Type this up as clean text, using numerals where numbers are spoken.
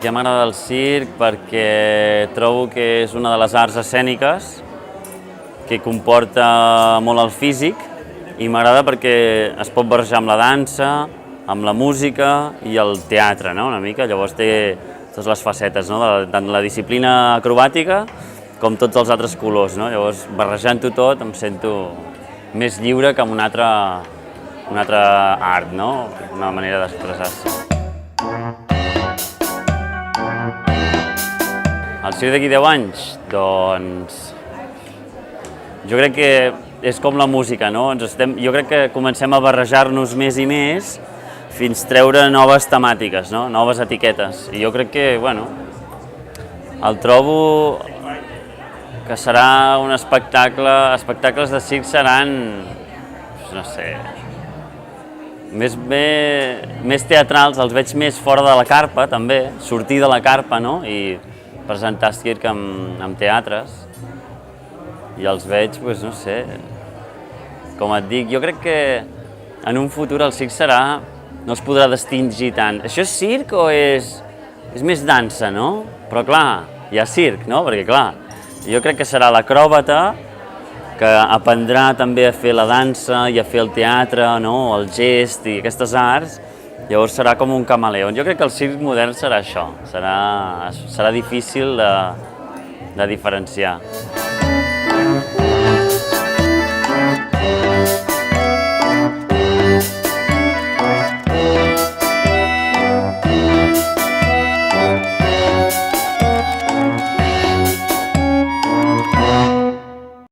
Per què m'agrada el circ? Perquè trobo que és una de les arts escèniques que comporta molt el físic i m'agrada perquè es pot barrejar amb la dansa, amb la música i el teatre, no? Una mica. Llavors té totes les facetes, no? Tant la disciplina acrobàtica com tots els altres colors, no? Llavors, barrejant-ho tot, em sento més lliure que amb una altra art, no? Una manera d'expressar-se. El circ d'aquí 10 anys? Doncs jo crec que és com la música, no? Jo crec que comencem a barrejar-nos més i més fins treure noves temàtiques, no? Noves etiquetes. I jo crec que, bueno, el trobo que serà un espectacle... Espectacles de circ seran, no sé, més teatrals, els veig més fora de la carpa, també, sortir de la carpa, no? I presentar circ en teatres. I els veig, doncs, no sé, com et dic, jo crec que en un futur el circ serà, no es podrà distingir tant. Això és circ o és més dansa, no? Però clar, hi ha circ, no? Perquè clar, jo crec que serà l'acròbata que aprendrà també a fer la dansa i a fer el teatre, no? El gest i aquestes arts, llavors serà com un camaleó. Jo crec que el circ modern serà això, serà difícil de diferenciar.